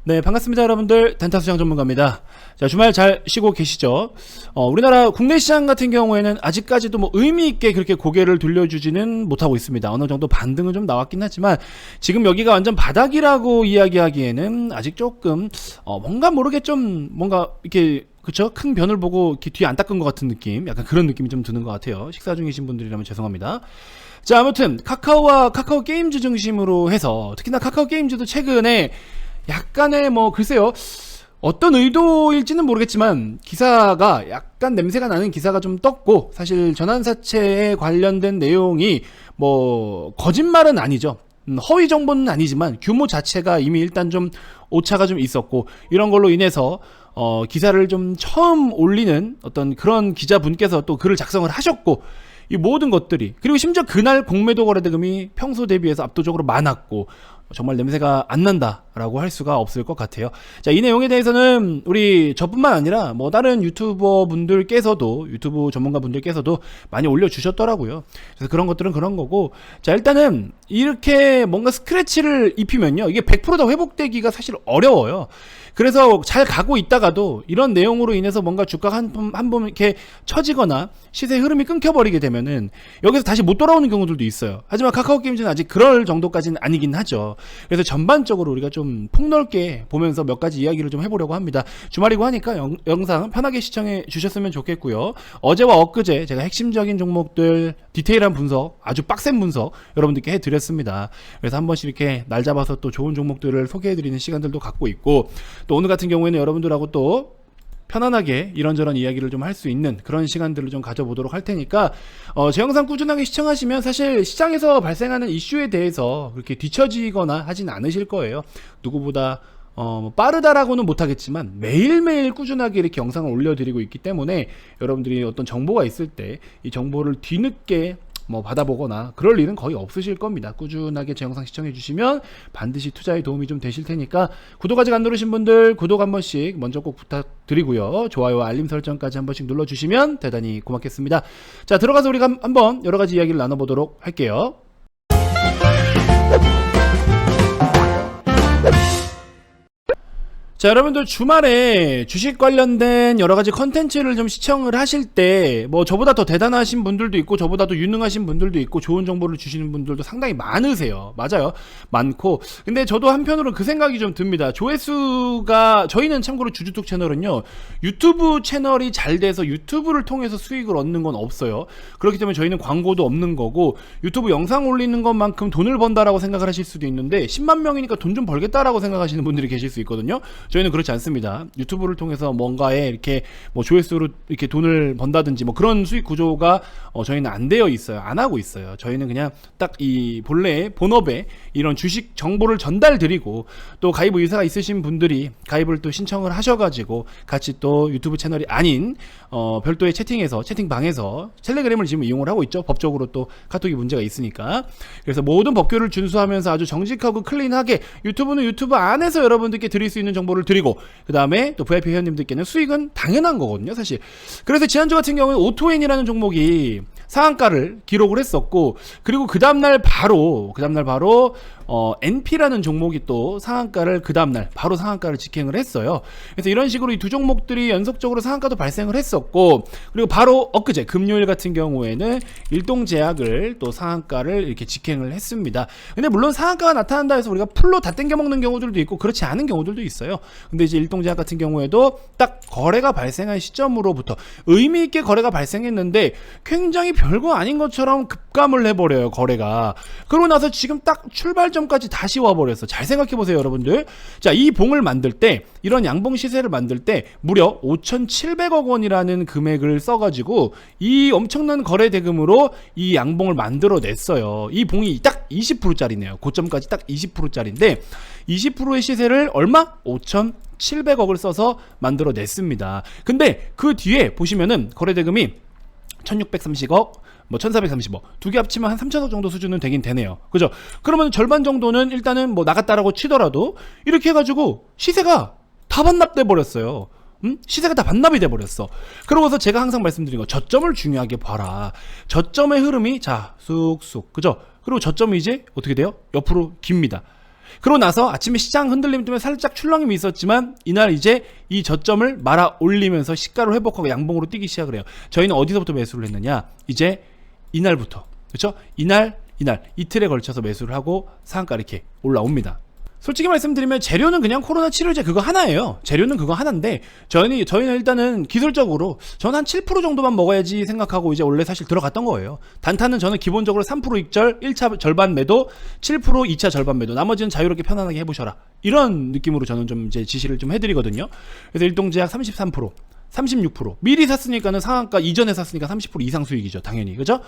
네, 반갑습니다, 여러분들. 덴타수장 전문가입니다. 자, 주말 잘 쉬고 계시죠? 우리나라 국내 시장 같은 경우에는 아직까지도 뭐 의미있게 그렇게 고개를 돌려주지는 못하고 있습니다. 어느 정도 반등은 좀 나왔긴 하지만, 지금 여기가 완전 바닥이라고 이야기하기에는 아직 조금, 뭔가 모르게 좀, 뭔가, 이렇게, 그쵸? 큰 변을 보고 이렇게 뒤에 안 닦은 것 같은 느낌? 약간 그런 느낌이 좀 드는 것 같아요. 식사 중이신 분들이라면 죄송합니다. 자, 아무튼, 카카오와 카카오 게임즈 중심으로 해서, 특히나 카카오 게임즈도 최근에 약간의 뭐 글쎄요, 어떤 의도일지는 모르겠지만 기사가 약간 냄새가 나는 기사가 좀 떴고, 사실 전환사채에 관련된 내용이 뭐 거짓말은 아니죠. 허위 정보는 아니지만 규모 자체가 이미 일단 좀 오차가 좀 있었고, 이런 걸로 인해서 기사를 좀 처음 올리는 어떤 그런 기자분께서 또 글을 작성을 하셨고, 이 모든 것들이, 그리고 심지어 그날 공매도 거래대금이 평소 대비해서 압도적으로 많았고, 정말 냄새가 안 난다라고 할 수가 없을 것 같아요. 자, 이 내용에 대해서는 우리 저뿐만 아니라 뭐 다른 유튜버 분들께서도, 유튜브 전문가 분들께서도 많이 올려주셨더라고요. 그래서 그런 것들은 그런 거고, 자, 일단은 이렇게 뭔가 스크래치를 입히면요, 이게 100%다 회복되기가 사실 어려워요. 그래서 잘 가고 있다가도 이런 내용으로 인해서 뭔가 주가가 한 번 이렇게 처지거나 시세 흐름이 끊겨버리게 되면은 여기서 다시 못 돌아오는 경우들도 있어요. 하지만 카카오 게임즈는 아직 그럴 정도까지는 아니긴 하죠. 그래서 전반적으로 우리가 좀 폭넓게 보면서 몇 가지 이야기를 좀 해보려고 합니다. 주말이고 하니까 영상 편하게 시청해 주셨으면 좋겠고요. 어제와 엊그제 제가 핵심적인 종목들 디테일한 분석, 아주 빡센 분석 여러분들께 해드렸습니다. 그래서 한 번씩 이렇게 날 잡아서 또 좋은 종목들을 소개해드리는 시간들도 갖고 있고, 또 오늘 같은 경우에는 여러분들하고 또 편안하게 이런저런 이야기를 좀 할 수 있는 그런 시간들을 좀 가져보도록 할 테니까, 제 영상 꾸준하게 시청하시면 사실 시장에서 발생하는 이슈에 대해서 그렇게 뒤처지거나 하진 않으실 거예요. 누구보다 빠르다라고는 못하겠지만 매일매일 꾸준하게 이렇게 영상을 올려드리고 있기 때문에, 여러분들이 어떤 정보가 있을 때 이 정보를 뒤늦게 뭐 받아보거나 그럴 일은 거의 없으실 겁니다. 꾸준하게 제 영상 시청해 주시면 반드시 투자에 도움이 좀 되실 테니까, 구독 아직 안 누르신 분들 구독 한 번씩 먼저 꼭 부탁드리고요. 좋아요와 알림 설정까지 한 번씩 눌러주시면 대단히 고맙겠습니다. 자, 들어가서 우리가 한번 여러 가지 이야기를 나눠보도록 할게요. 자, 여러분들 주말에 주식 관련된 여러가지 컨텐츠를 좀 시청을 하실 때, 뭐 저보다 더 대단하신 분들도 있고 저보다 더 유능하신 분들도 있고 좋은 정보를 주시는 분들도 상당히 많으세요. 맞아요, 많고. 근데 저도 한편으로는 그 생각이 좀 듭니다. 조회수가, 저희는 참고로 주주톡 채널은요, 유튜브 채널이 잘 돼서 유튜브를 통해서 수익을 얻는 건 없어요. 그렇기 때문에 저희는 광고도 없는 거고, 유튜브 영상 올리는 것만큼 돈을 번다라고 생각을 하실 수도 있는데, 10만 명이니까 돈 좀 벌겠다라고 생각하시는 분들이 계실 수 있거든요. 저희는 그렇지 않습니다. 유튜브를 통해서 뭔가에 이렇게 뭐 조회수로 이렇게 돈을 번다든지 뭐 그런 수익 구조가 저희는 안 되어 있어요. 안 하고 있어요. 저희는 그냥 딱 이 본래의 본업에 이런 주식 정보를 전달 드리고, 또 가입 의사가 있으신 분들이 가입을 또 신청을 하셔가지고 같이 또 유튜브 채널이 아닌 별도의 채팅방에서 텔레그램을 지금 이용을 하고 있죠. 법적으로 또 카톡이 문제가 있으니까. 그래서 모든 법규를 준수하면서 아주 정직하고 클린하게 유튜브는 유튜브 안에서 여러분들께 드릴 수 있는 정보를 드리고, 그 다음에 또 VIP 회원님들께는 수익은 당연한 거거든요, 사실. 그래서 지난주 같은 경우에 오토엔이라는 종목이 상한가를 기록을 했었고, 그리고 그 다음날 바로 NP라는 종목이 또 상한가를, 그 다음날 바로 상한가를 직행을 했어요. 그래서 이런 식으로 이 두 종목들이 연속적으로 상한가도 발생을 했었고, 그리고 바로 엊그제 금요일 같은 경우에는 일동제약을 또 상한가를 이렇게 직행을 했습니다. 근데 물론 상한가가 나타난다 해서 우리가 풀로 다 땡겨 먹는 경우들도 있고 그렇지 않은 경우들도 있어요. 근데 이제 일동제약 같은 경우에도 딱 거래가 발생한 시점으로부터 의미 있게 거래가 발생했는데 굉장히 별거 아닌 것처럼 급감을 해버려요, 거래가. 그러고 나서 지금 딱 출발점까지 다시 와버렸어. 잘 생각해보세요, 여러분들. 자, 이 봉을 만들 때, 이런 양봉 시세를 만들 때 무려 5,700억 원이라는 금액을 써가지고 이 엄청난 거래 대금으로 이 양봉을 만들어냈어요. 이 봉이 딱 20%짜리네요. 고점까지 딱 20%짜리인데 20%의 시세를 얼마? 5,700억을 써서 만들어냈습니다. 근데 그 뒤에 보시면은 거래 대금이 1,630억, 뭐 1,430억 두 개 합치면 한 3,000억 정도 수준은 되긴 되네요. 그죠? 그러면 절반 정도는 일단은 뭐 나갔다라고 치더라도 이렇게 해가지고 시세가 다 반납돼 버렸어요. 시세가 다 반납이 돼 버렸어. 그러고서 제가 항상 말씀드린 거, 저점을 중요하게 봐라. 저점의 흐름이 자 쑥쑥, 그죠? 그리고 저점이 이제 어떻게 돼요? 옆으로 깁니다. 그러고 나서 아침에 시장 흔들림 때문에 살짝 출렁임이 있었지만 이날 이제 이 저점을 말아 올리면서 시가를 회복하고 양봉으로 뛰기 시작을 해요. 저희는 어디서부터 매수를 했느냐? 이제 이날부터. 그렇죠? 이날 이틀에 걸쳐서 매수를 하고 상한가 이렇게 올라옵니다. 솔직히 말씀드리면 재료는 그냥 코로나 치료제 그거 하나예요. 재료는 그거 하나인데 저희는 일단은 기술적으로 저는 한 7% 정도만 먹어야지 생각하고 이제 원래 사실 들어갔던 거예요. 단타는 저는 기본적으로 3% 익절 1차 절반 매도 7% 2차 절반 매도 나머지는 자유롭게 편안하게 해보셔라 이런 느낌으로 저는 좀 이제 지시를 좀 해드리거든요. 그래서 일동제약 33% 36% 미리 샀으니까는 상한가 이전에 샀으니까 30% 이상 수익이죠 당연히. 그죠?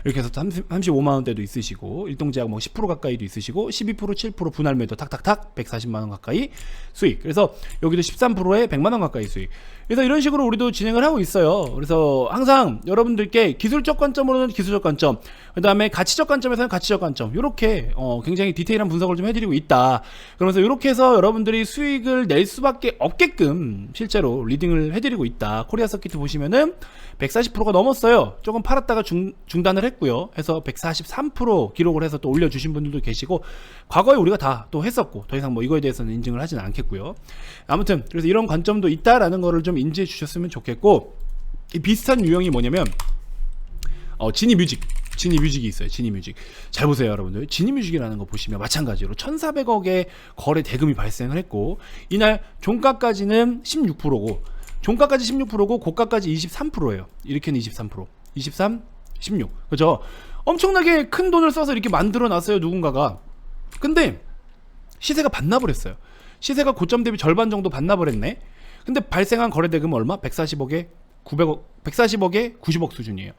이렇게 해서 35만원대도 있으시고 일동제약 뭐 10% 가까이도 있으시고 12% 7% 분할 매도 탁탁탁 140만원 가까이 수익. 그래서 여기도 13%에 100만원 가까이 수익. 그래서 이런 식으로 우리도 진행을 하고 있어요. 그래서 항상 여러분들께 기술적 관점으로는 기술적 관점, 그 다음에 가치적 관점에서는 가치적 관점, 이렇게 굉장히 디테일한 분석을 좀 해드리고 있다. 그러면서 이렇게 해서 여러분들이 수익을 낼 수밖에 없게끔 실제로 리딩을 해드리고 있다. 코리아 서킷 보시면은 140%가 넘었어요. 조금 팔았다가 중단을 했고요. 해서 143% 기록을 해서 또 올려주신 분들도 계시고, 과거에 우리가 다 또 했었고, 더 이상 뭐 이거에 대해서는 인증을 하지는 않겠고요. 아무튼 그래서 이런 관점도 있다라는 거를 좀 인지해 주셨으면 좋겠고, 이 비슷한 유형이 뭐냐면 지니뮤직이 있어요. 지니뮤직 잘 보세요 여러분들. 지니뮤직이라는 거 보시면 마찬가지로 1,400억의 거래 대금이 발생을 했고, 이날 종가까지는 16%고 종가까지 16%고 고가까지 23%예요. 이렇게는 23%, 23, 16. 그죠? 엄청나게 큰 돈을 써서 이렇게 만들어 놨어요 누군가가. 근데 시세가 반납을 했어요. 시세가 고점 대비 절반 정도 반납을 했네. 근데 발생한 거래 대금은 얼마? 140억에 900억, 140억에 90억 수준이에요.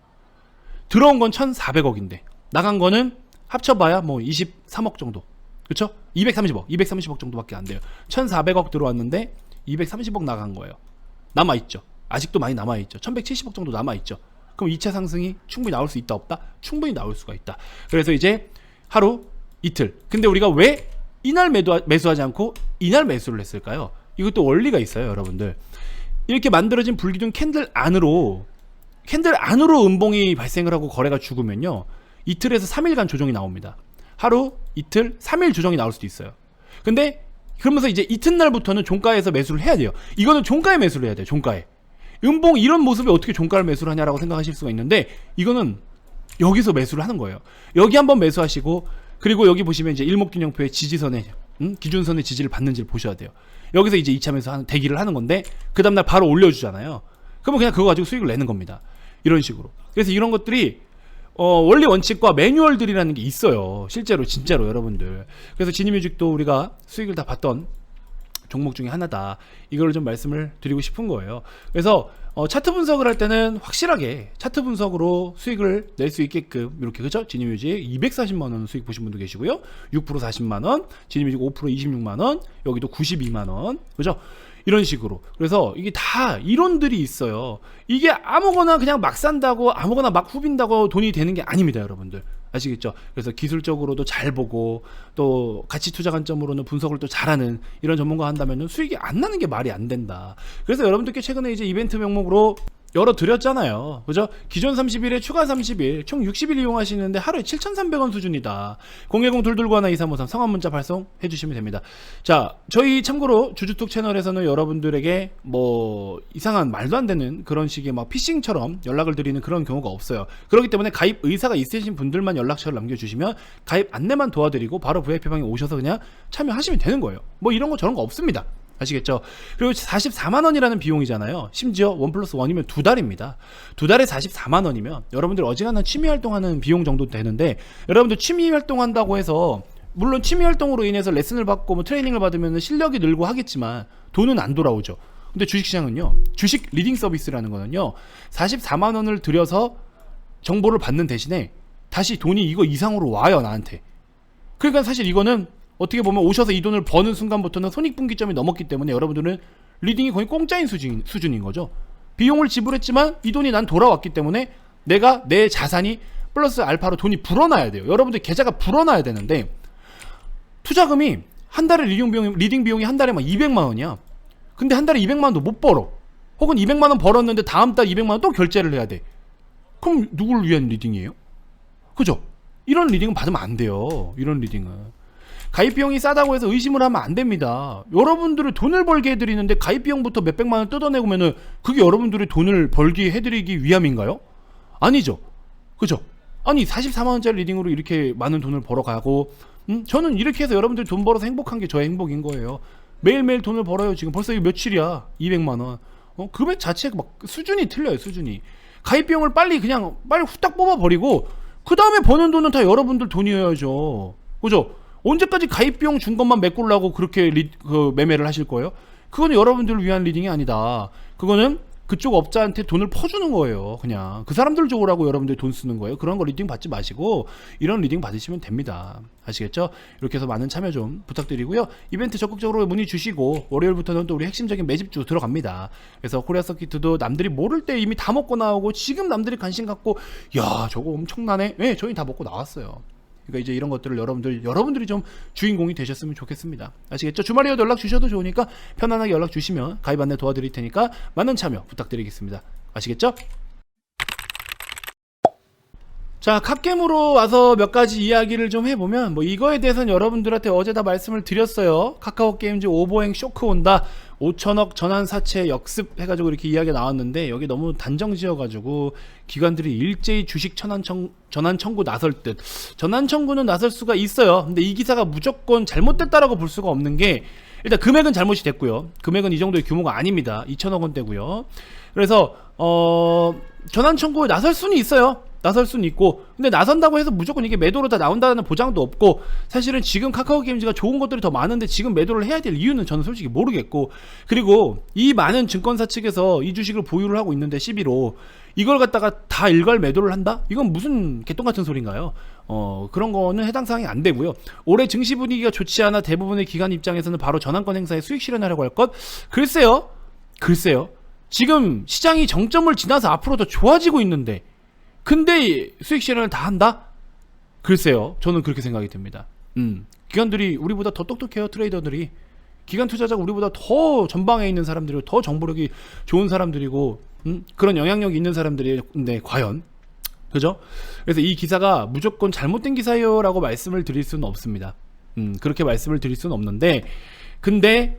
들어온 건 1,400억인데 나간 거는 합쳐봐야 뭐 23억 정도. 그쵸? 230억 정도밖에 안 돼요. 1,400억 들어왔는데 230억 나간 거예요. 남아있죠. 아직도 많이 남아있죠. 1,170억 정도 남아있죠. 그럼 2차 상승이 충분히 나올 수 있다 없다? 충분히 나올 수가 있다. 그래서 이제 하루 이틀. 근데 우리가 왜 이날 매수하지 않고 이날 매수를 했을까요? 이것도 원리가 있어요 여러분들. 이렇게 만들어진 불기둥 캔들 안으로 음봉이 발생을 하고 거래가 죽으면요, 이틀에서 3일간 조정이 나옵니다. 하루, 이틀, 3일 조정이 나올 수도 있어요. 근데 그러면서 이제 이튿날부터는 종가에서 매수를 해야 돼요. 이거는 종가에 매수를 해야 돼요. 종가에. 음봉 이런 모습에 어떻게 종가를 매수를 하냐라고 생각하실 수가 있는데, 이거는 여기서 매수를 하는 거예요. 여기 한번 매수하시고, 그리고 여기 보시면 이제 일목균형표의 지지선에 기준선의 지지를 받는지를 보셔야 돼요. 여기서 이제 2차 매수 대기를 하는 건데, 그 다음날 바로 올려주잖아요. 그러면 그냥 그거 가지고 수익을 내는 겁니다. 이런 식으로. 그래서 이런 것들이 원리 원칙과 매뉴얼들이라는 게 있어요. 실제로 진짜로 여러분들. 그래서 지니뮤직도 우리가 수익을 다 봤던 종목 중에 하나다. 이걸 좀 말씀을 드리고 싶은 거예요. 그래서 차트 분석을 할 때는 확실하게 차트 분석으로 수익을 낼 수 있게끔 이렇게, 그죠? 지니뮤직 240만원 수익 보신 분도 계시고요. 6% 40만원, 지니뮤직 5% 26만원, 여기도 92만원, 그죠? 이런 식으로. 그래서 이게 다 이론들이 있어요. 이게 아무거나 그냥 막 산다고, 아무거나 막 후빈다고 돈이 되는 게 아닙니다 여러분들. 아시겠죠? 그래서 기술적으로도 잘 보고, 또 가치 투자 관점으로는 분석을 또 잘하는 이런 전문가 한다면 수익이 안 나는 게 말이 안 된다. 그래서 여러분들께 최근에 이제 이벤트 명목으로 열어드렸잖아요. 그죠? 기존 30일에 추가 30일, 총 60일 이용하시는데 하루에 7,300원 수준이다. 010-221-2353 성함 문자 발송해 주시면 됩니다. 자, 저희 참고로 주주톡 채널에서는 여러분들에게 뭐 이상한 말도 안 되는 그런 식의 막 피싱처럼 연락을 드리는 그런 경우가 없어요. 그렇기 때문에 가입 의사가 있으신 분들만 연락처를 남겨주시면 가입 안내만 도와드리고 바로 VIP방에 오셔서 그냥 참여하시면 되는 거예요. 뭐 이런 거 저런 거 없습니다. 아시겠죠? 그리고 44만원이라는 비용이잖아요. 심지어 1+1이면 2달입니다. 2달에 44만원이면 여러분들 어지간한 취미활동하는 비용 정도 되는데, 여러분들 취미활동한다고 해서 물론 취미활동으로 인해서 레슨을 받고 뭐 트레이닝을 받으면 실력이 늘고 하겠지만 돈은 안 돌아오죠. 근데 주식시장은요, 주식 리딩 서비스라는 거는요, 44만원을 들여서 정보를 받는 대신에 다시 돈이 이거 이상으로 와요 나한테. 그러니까 사실 이거는 어떻게 보면 오셔서 이 돈을 버는 순간부터는 손익분기점이 넘었기 때문에 여러분들은 리딩이 거의 공짜인 수준인 거죠. 비용을 지불했지만 이 돈이 난 돌아왔기 때문에 내가 내 자산이 플러스 알파로 돈이 불어나야 돼요. 여러분들 계좌가 불어나야 되는데, 투자금이 한 달에 리딩 비용이 한 달에 막 200만원이야. 근데 한 달에 200만원도 못 벌어. 혹은 200만원 벌었는데 다음 달 200만원 또 결제를 해야 돼. 그럼 누구를 위한 리딩이에요? 그죠? 이런 리딩은 받으면 안 돼요. 이런 리딩은. 가입 비용이 싸다고 해서 의심을 하면 안 됩니다. 여러분들이 돈을 벌게 해드리는데 가입 비용부터 몇백만 원 뜯어내고면은 그게 여러분들이 돈을 벌게 해드리기 위함인가요? 아니죠. 그죠? 아니 44만 원짜리 리딩으로 이렇게 많은 돈을 벌어가고 저는 이렇게 해서 여러분들이 돈 벌어서 행복한 게 저의 행복인 거예요. 매일매일 돈을 벌어요. 지금 벌써 이거 며칠이야. 200만 원. 금액 자체가 막 수준이 틀려요. 수준이. 가입 비용을 빨리 후딱 뽑아버리고 그 다음에 버는 돈은 다 여러분들 돈이어야죠. 그죠? 언제까지 가입 비용 준 것만 메꾸려고 그렇게 매매를 하실 거예요? 그거는 여러분들을 위한 리딩이 아니다. 그거는 그쪽 업자한테 돈을 퍼주는 거예요. 그냥 그 사람들 좋으라고 여러분들이 돈 쓰는 거예요. 그런 거 리딩 받지 마시고 이런 리딩 받으시면 됩니다. 아시겠죠? 이렇게 해서 많은 참여 좀 부탁드리고요. 이벤트 적극적으로 문의 주시고 월요일부터는 또 우리 핵심적인 매집주 들어갑니다. 그래서 코리아 서킷도 남들이 모를 때 이미 다 먹고 나오고 지금 남들이 관심 갖고 야 저거 엄청나네. 네, 저희 다 먹고 나왔어요. 그러니까 이제 이런 것들을 여러분들이 좀 주인공이 되셨으면 좋겠습니다. 아시겠죠? 주말이어도 연락 주셔도 좋으니까 편안하게 연락 주시면 가입 안내 도와드릴 테니까 많은 참여 부탁드리겠습니다. 아시겠죠? 자, 갓겜으로 와서 몇 가지 이야기를 좀 해보면 뭐 이거에 대해서는 여러분들한테 어제 다 말씀을 드렸어요. 카카오게임즈 오버행 쇼크 온다. 5천억 전환 사채 역습 해가지고 이렇게 이야기가 나왔는데 여기 너무 단정 지어가지고 기관들이 일제히 주식 전환 청구 나설 듯. 전환 청구는 나설 수가 있어요. 근데 이 기사가 무조건 잘못됐다라고 볼 수가 없는 게 일단 금액은 잘못이 됐고요. 금액은 이 정도의 규모가 아닙니다. 2천억 원대고요. 그래서 전환 청구에 나설 수는 있어요. 나설 수는 있고 근데 나선다고 해서 무조건 이게 매도로 다 나온다는 보장도 없고 사실은 지금 카카오게임즈가 좋은 것들이 더 많은데 지금 매도를 해야 될 이유는 저는 솔직히 모르겠고 그리고 이 많은 증권사 측에서 이 주식을 보유를 하고 있는데 11호 이걸 갖다가 다 일괄 매도를 한다? 이건 무슨 개똥 같은 소린가요? 그런 거는 해당 사항이 안 되고요. 올해 증시 분위기가 좋지 않아 대부분의 기관 입장에서는 바로 전환권 행사에 수익 실현하려고 할 것? 글쎄요. 지금 시장이 정점을 지나서 앞으로 더 좋아지고 있는데 근데 수익 실현을 다 한다? 글쎄요. 저는 그렇게 생각이 듭니다. 기관들이 우리보다 더 똑똑해요. 트레이더들이. 기관 투자자가 우리보다 더 전방에 있는 사람들이고 더 정보력이 좋은 사람들이고 그런 영향력이 있는 사람들인데 과연 그죠? 그래서 이 기사가 무조건 잘못된 기사예요 라고 말씀을 드릴 수는 없습니다. 그렇게 말씀을 드릴 수는 없는데 근데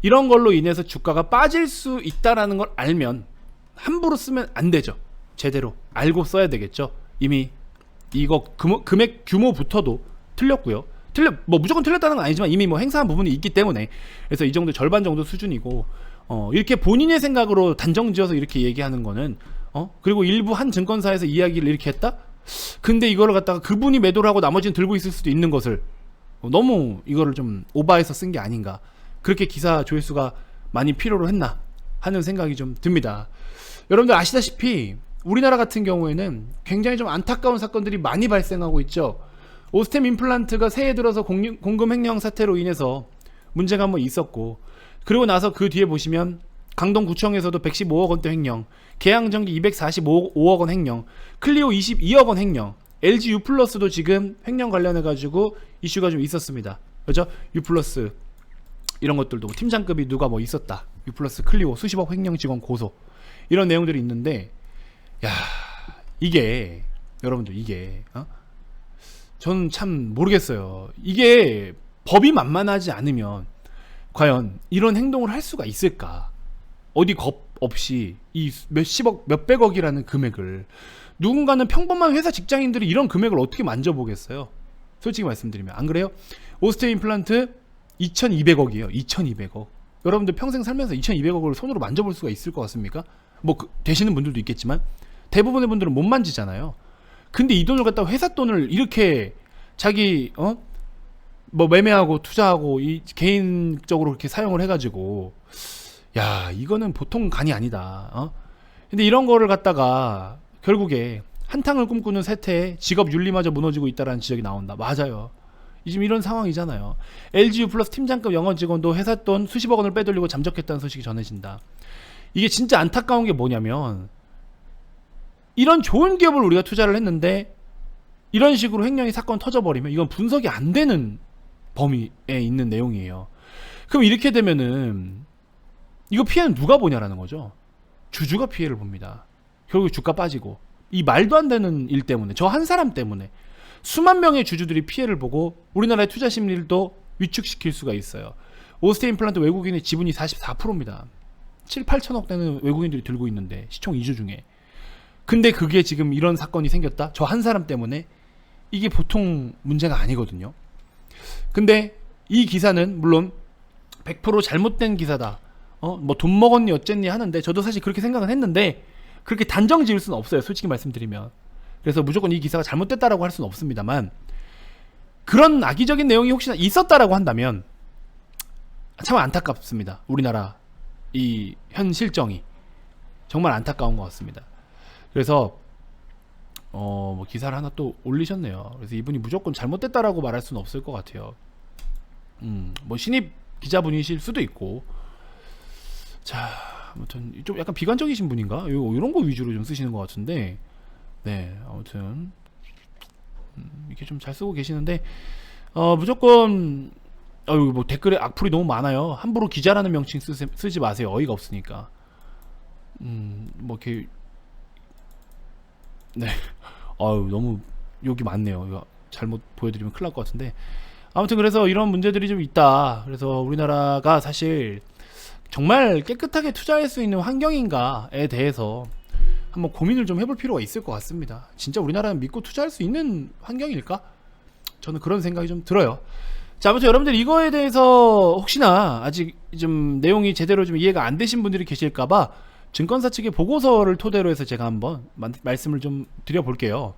이런 걸로 인해서 주가가 빠질 수 있다라는 걸 알면 함부로 쓰면 안 되죠. 제대로 알고 써야 되겠죠. 이미 이거 금액 규모부터도 틀렸고요. 뭐 무조건 틀렸다는 건 아니지만 이미 뭐 행사한 부분이 있기 때문에 그래서 이 정도 절반 정도 수준이고 이렇게 본인의 생각으로 단정지어서 이렇게 얘기하는 거는 그리고 일부 한 증권사에서 이야기를 이렇게 했다? 근데 이거를 갖다가 그분이 매도를 하고 나머지는 들고 있을 수도 있는 것을 너무 이거를 좀 오버해서 쓴 게 아닌가 그렇게 기사 조회수가 많이 필요로 했나 하는 생각이 좀 듭니다. 여러분들 아시다시피 우리나라 같은 경우에는 굉장히 좀 안타까운 사건들이 많이 발생하고 있죠. 오스템 임플란트가 새해 들어서 공금 횡령 사태로 인해서 문제가 한번 있었고 그리고 나서 그 뒤에 보시면 강동구청에서도 115억 원대 횡령, 계양전기 245억 원 횡령, 클리오 22억 원 횡령, LG U+도 지금 횡령 관련해가지고 이슈가 좀 있었습니다. 그렇죠? U+ 이런 것들도 팀장급이 누가 뭐 있었다. U+, 클리오 수십억 횡령 직원 고소 이런 내용들이 있는데 야 이게 여러분들 이게 저는 참 모르겠어요. 이게 법이 만만하지 않으면 과연 이런 행동을 할 수가 있을까? 어디 겁 없이 이 몇십억 몇백억이라는 금액을 누군가는 평범한 회사 직장인들이 이런 금액을 어떻게 만져보겠어요? 솔직히 말씀드리면 안 그래요? 오스템 임플란트 2200억이에요. 2200억. 여러분들 평생 살면서 2200억을 손으로 만져볼 수가 있을 것 같습니까? 뭐 되시는 분들도 있겠지만 대부분의 분들은 못 만지잖아요. 근데 이 돈을 갖다가 회사 돈을 이렇게 자기 뭐 매매하고 투자하고 이 개인적으로 그렇게 사용을 해가지고 야 이거는 보통 간이 아니다. 근데 이런 거를 갖다가 결국에 한탕을 꿈꾸는 세태에 직업 윤리마저 무너지고 있다라는 지적이 나온다. 맞아요. 지금 이런 상황이잖아요. LGU+ 팀장급 영업 직원도 회사 돈 수십억 원을 빼돌리고 잠적했다는 소식이 전해진다. 이게 진짜 안타까운 게 뭐냐면 이런 좋은 기업을 우리가 투자를 했는데 이런 식으로 횡령이 사건 터져버리면 이건 분석이 안 되는 범위에 있는 내용이에요. 그럼 이렇게 되면은 이거 피해는 누가 보냐라는 거죠. 주주가 피해를 봅니다. 결국 주가 빠지고 이 말도 안 되는 일 때문에 저 한 사람 때문에 수만 명의 주주들이 피해를 보고 우리나라의 투자 심리도 위축시킬 수가 있어요. 오스테 임플란트 외국인의 지분이 44%입니다. 7, 8천억 되는 외국인들이 들고 있는데 시총 2주 중에. 근데 그게 지금 이런 사건이 생겼다? 저 한 사람 때문에? 이게 보통 문제가 아니거든요. 근데 이 기사는 물론 100% 잘못된 기사다. 뭐 돈 먹었니 어쨌니 하는데 저도 사실 그렇게 생각은 했는데 그렇게 단정 지을 수는 없어요. 솔직히 말씀드리면. 그래서 무조건 이 기사가 잘못됐다라고 할 수는 없습니다만 그런 악의적인 내용이 혹시나 있었다라고 한다면 참 안타깝습니다. 우리나라 이 현 실정이 정말 안타까운 것 같습니다. 그래서 뭐 기사를 하나 또 올리셨네요. 그래서 이분이 무조건 잘못됐다라고 말할 수는 없을 것 같아요. 뭐 신입 기자분이실 수도 있고. 자, 아무튼 좀 약간 비관적이신 분인가? 이런 거 위주로 좀 쓰시는 것 같은데, 네, 아무튼 이렇게 좀 잘 쓰고 계시는데, 무조건 뭐 댓글에 악플이 너무 많아요. 함부로 기자라는 명칭 쓰지 마세요. 어이가 없으니까. 뭐 이렇게 네, 너무 욕이 많네요. 이거 잘못 보여드리면 큰일 날 것 같은데. 아무튼 그래서 이런 문제들이 좀 있다. 그래서 우리나라가 사실 정말 깨끗하게 투자할 수 있는 환경인가에 대해서 한번 고민을 좀 해볼 필요가 있을 것 같습니다. 진짜 우리나라는 믿고 투자할 수 있는 환경일까? 저는 그런 생각이 좀 들어요. 자, 아무튼 여러분들 이거에 대해서 혹시나 아직 좀 내용이 제대로 좀 이해가 안 되신 분들이 계실까봐 증권사 측의 보고서를 토대로 해서 제가 한번 말씀을 좀 드려볼게요.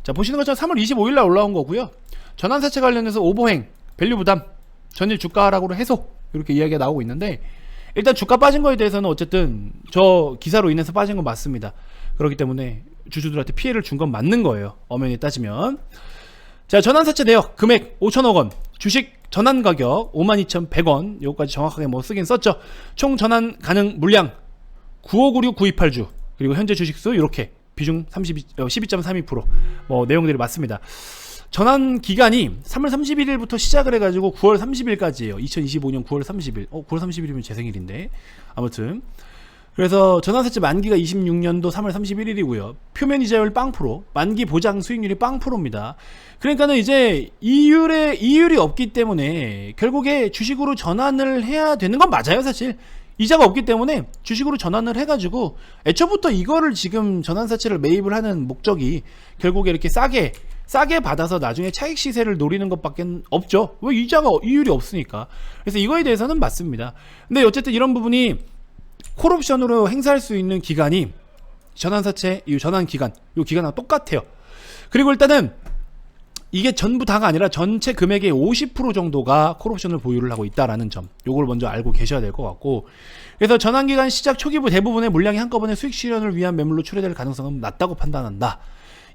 자, 보시는 것처럼 3월 25일날 올라온 거고요. 전환사채 관련해서 오버행, 밸류 부담, 전일 주가 하락으로 해소 이렇게 이야기가 나오고 있는데 일단 주가 빠진 거에 대해서는 어쨌든 저 기사로 인해서 빠진 건 맞습니다. 그렇기 때문에 주주들한테 피해를 준 건 맞는 거예요. 엄연히 따지면. 자, 전환사채 내역 금액 5천억 원, 주식 전환 가격 52,100원, 요거까지 정확하게 뭐 쓰긴 썼죠. 총 전환 가능 물량 9596-9280, 그리고 현재 주식수 이렇게 비중 12.32%, 뭐 내용들이 맞습니다. 전환 기간이 3월 31일부터 시작을 해가지고 9월 30일까지예요. 2025년 9월 30일. 9월 30일이면 제 생일인데. 아무튼 그래서 전환사채 만기가 26년도 3월 31일이고요. 표면 이자율 0%, 만기 보장 수익률이 0%입니다. 그러니까는 이제 이율이 없기 때문에 결국에 주식으로 전환을 해야 되는 건 맞아요, 사실. 이자가 없기 때문에 주식으로 전환을 해가지고 애초부터 이거를 지금 전환사채를 매입을 하는 목적이 결국에 이렇게 싸게 받아서 나중에 차익 시세를 노리는 것밖에 없죠. 왜 이율이 없으니까. 그래서 이거에 대해서는 맞습니다. 근데 어쨌든 이런 부분이 콜옵션으로 행사할 수 있는 기간이 전환사채 이 전환 기간, 이 기간하고 똑같아요. 그리고 일단은 이게 전부 다가 아니라 전체 금액의 50% 정도가 콜옵션을 보유를 하고 있다라는 점, 요걸 먼저 알고 계셔야 될 것 같고, 그래서 전환기간 시작 초기부 대부분의 물량이 한꺼번에 수익 실현을 위한 매물로 출회될 가능성은 낮다고 판단한다.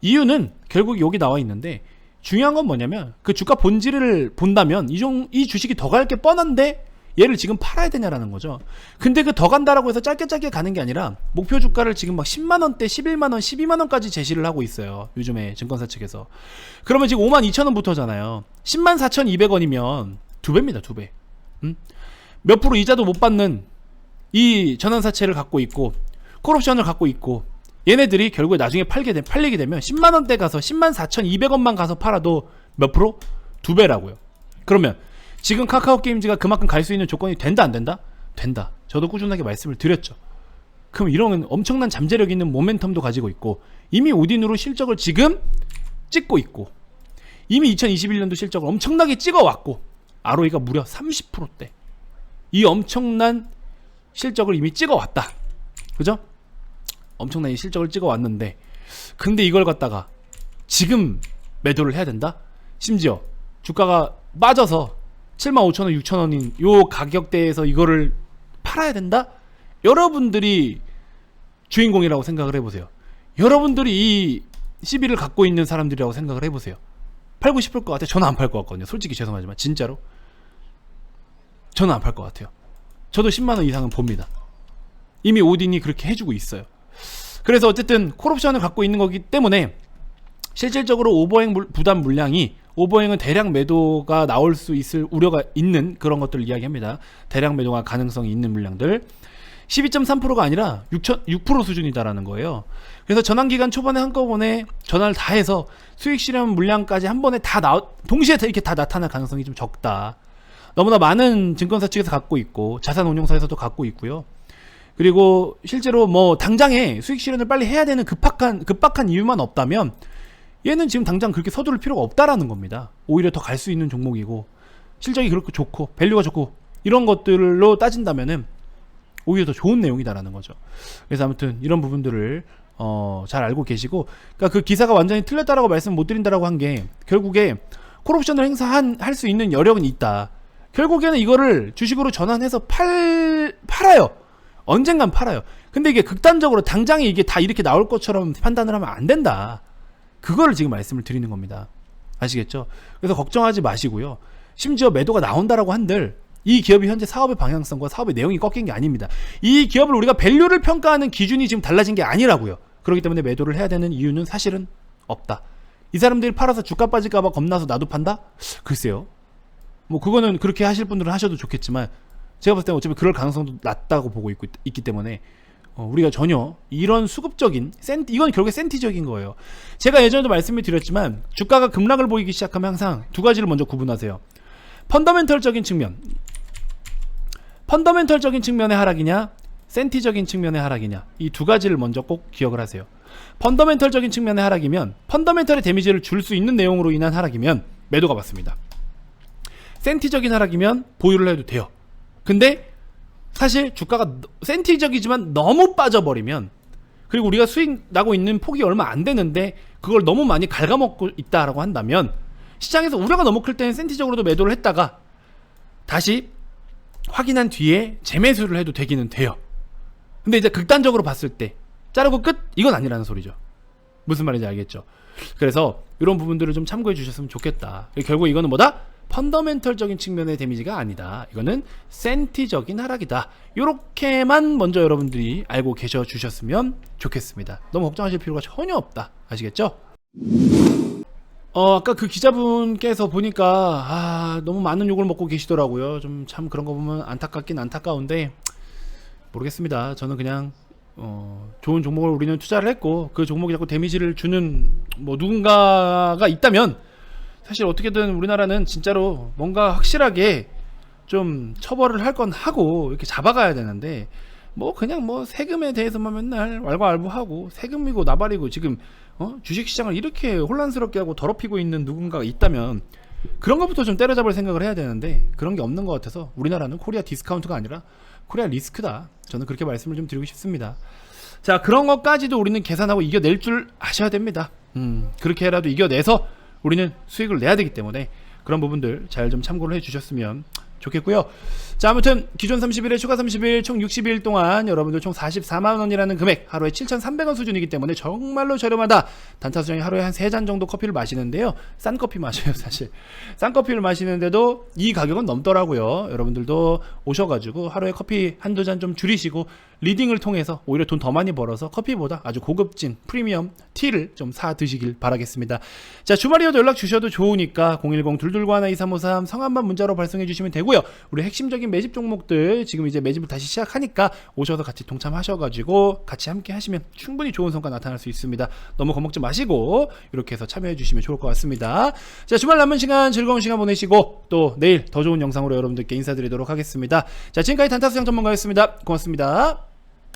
이유는 결국 여기 나와 있는데, 중요한 건 뭐냐면 그 주가 본질을 본다면 이 주식이 더 갈 게 뻔한데 얘를 지금 팔아야 되냐라는 거죠. 근데 그 더 간다라고 해서 짧게 가는 게 아니라 목표 주가를 지금 막 10만원대, 11만원, 12만원까지 제시를 하고 있어요. 요즘에 증권사 측에서. 그러면 지금 52,000원부터잖아요. 104,200원이면 2배입니다. 2배. 몇 프로 이자도 못 받는 이 전환사채를 갖고 있고 콜옵션을 갖고 있고 얘네들이 결국에 나중에 팔리게 되면 10만원대 가서 104,200원만 가서 팔아도 몇 프로? 2배라고요. 그러면 지금 카카오게임즈가 그만큼 갈 수 있는 조건이 된다 안 된다? 된다. 저도 꾸준하게 말씀을 드렸죠. 그럼 이런 엄청난 잠재력 있는 모멘텀도 가지고 있고 이미 오딘으로 실적을 지금 찍고 있고 이미 2021년도 실적을 엄청나게 찍어왔고 ROE가 무려 30%대. 이 엄청난 실적을 이미 찍어왔다. 그죠? 엄청난 이 실적을 찍어왔는데 근데 이걸 갖다가 지금 매도를 해야 된다? 심지어 주가가 빠져서 75,000원, 6,000원인 요 가격대에서 이거를 팔아야 된다? 여러분들이 주인공이라고 생각을 해보세요. 여러분들이 이 시비를 갖고 있는 사람들이라고 생각을 해보세요. 팔고 싶을 것 같아요? 저는 안 팔 것 같거든요. 솔직히 죄송하지만 진짜로 저는 안 팔 것 같아요. 저도 10만원 이상은 봅니다. 이미 오딘이 그렇게 해주고 있어요. 그래서 어쨌든 콜옵션을 갖고 있는 거기 때문에 실질적으로 오버행 부담 물량이 오버행은 대량 매도가 나올 수 있을 우려가 있는 그런 것들을 이야기합니다. 대량 매도가 가능성이 있는 물량들. 12.3%가 아니라 6% 수준이다라는 거예요. 그래서 전환기간 초반에 한꺼번에 전환을 다 해서 수익 실현 물량까지 한 번에 동시에 이렇게 다 나타날 가능성이 좀 적다. 너무나 많은 증권사 측에서 갖고 있고 자산운용사에서도 갖고 있고요. 그리고 실제로 뭐 당장에 수익 실현을 빨리 해야 되는 급박한 이유만 없다면 얘는 지금 당장 그렇게 서두를 필요가 없다라는 겁니다. 오히려 더 갈 수 있는 종목이고 실적이 그렇게 좋고 밸류가 좋고 이런 것들로 따진다면은 오히려 더 좋은 내용이다라는 거죠. 그래서 아무튼 이런 부분들을 잘 알고 계시고, 그러니까 그 기사가 완전히 틀렸다라고 말씀 못 드린다라고 한 게 결국에 콜옵션을 할 수 있는 여력은 있다. 결국에는 이거를 주식으로 전환해서 팔아요. 언젠간 팔아요. 근데 이게 극단적으로 당장에 이게 다 이렇게 나올 것처럼 판단을 하면 안 된다. 그거를 지금 말씀을 드리는 겁니다. 아시겠죠? 그래서 걱정하지 마시고요. 심지어 매도가 나온다라고 한들 이 기업이 현재 사업의 방향성과 사업의 내용이 꺾인 게 아닙니다. 이 기업을 우리가 밸류를 평가하는 기준이 지금 달라진 게 아니라고요. 그렇기 때문에 매도를 해야 되는 이유는 사실은 없다. 이 사람들이 팔아서 주가 빠질까봐 겁나서 나도 판다? 글쎄요. 뭐 그거는 그렇게 하실 분들은 하셔도 좋겠지만 제가 봤을 때 어차피 그럴 가능성도 낮다고 보고 있기 때문에 우리가 전혀 이런 수급적인 이건 결국에 센티적인 거예요. 제가 예전에도 말씀을 드렸지만 주가가 급락을 보이기 시작하면 항상 두 가지를 먼저 구분하세요. 펀더멘털적인 측면의 하락이냐 센티적인 측면의 하락이냐, 이 두 가지를 먼저 꼭 기억을 하세요. 펀더멘털적인 측면의 하락이면 펀더멘털의 데미지를 줄 수 있는 내용으로 인한 하락이면 매도가 맞습니다. 센티적인 하락이면 보유를 해도 돼요. 근데 사실 주가가 센티적이지만 너무 빠져버리면, 그리고 우리가 수익 나고 있는 폭이 얼마 안 되는데 그걸 너무 많이 갉아먹고 있다라고 한다면 시장에서 우려가 너무 클 때는 센티적으로도 매도를 했다가 다시 확인한 뒤에 재매수를 해도 되기는 돼요. 근데 이제 극단적으로 봤을 때 자르고 끝? 이건 아니라는 소리죠. 무슨 말인지 알겠죠? 그래서 이런 부분들을 좀 참고해 주셨으면 좋겠다. 결국 이거는 뭐다? 펀더멘털적인 측면의 데미지가 아니다. 이거는 센티적인 하락이다. 이렇게만 먼저 여러분들이 알고 계셔 주셨으면 좋겠습니다. 너무 걱정하실 필요가 전혀 없다. 아시겠죠? 아까 그 기자분께서 보니까 너무 많은 욕을 먹고 계시더라고요. 좀 참 그런 거 보면 안타깝긴 안타까운데 모르겠습니다. 저는 그냥 좋은 종목을 우리는 투자를 했고 그 종목이 자꾸 데미지를 주는 뭐 누군가가 있다면 사실 어떻게든 우리나라는 진짜로 뭔가 확실하게 좀 처벌을 할 건 하고 이렇게 잡아가야 되는데 뭐 그냥 뭐 세금에 대해서만 맨날 왈가왈부하고 세금이고 나발이고 지금 주식시장을 이렇게 혼란스럽게 하고 더럽히고 있는 누군가가 있다면 그런 것부터 좀 때려잡을 생각을 해야 되는데 그런 게 없는 것 같아서 우리나라는 코리아 디스카운트가 아니라 코리아 리스크다. 저는 그렇게 말씀을 좀 드리고 싶습니다. 자, 그런 것까지도 우리는 계산하고 이겨낼 줄 아셔야 됩니다. 그렇게라도 이겨내서 우리는 수익을 내야 되기 때문에 그런 부분들 잘 좀 참고를 해 주셨으면 좋겠고요. 자, 아무튼 기존 30일에 추가 30일 총 60일 동안 여러분들 총 44만원이라는 금액, 하루에 7,300원 수준이기 때문에 정말로 저렴하다. 단타 수정이 하루에 한 3잔 정도 커피를 마시는데요. 싼 커피 마셔요. 사실 싼 커피를 마시는데도 이 가격은 넘더라고요. 여러분들도 오셔가지고 하루에 커피 한두 잔 좀 줄이시고 리딩을 통해서 오히려 돈 더 많이 벌어서 커피보다 아주 고급진 프리미엄 티를 좀 사 드시길 바라겠습니다. 자, 주말이어도 연락 주셔도 좋으니까 010-222-1253 성함만 문자로 발송해 주시면 되고요. 우리 핵심적인 매집 종목들 지금 이제 매집을 다시 시작하니까 오셔서 같이 동참하셔가지고 같이 함께 하시면 충분히 좋은 성과 나타날 수 있습니다. 너무 겁먹지 마시고 이렇게 해서 참여해 주시면 좋을 것 같습니다. 자, 주말 남은 시간 즐거운 시간 보내시고 또 내일 더 좋은 영상으로 여러분들께 인사드리도록 하겠습니다. 자, 지금까지 단타수장 전문가였습니다. 고맙습니다.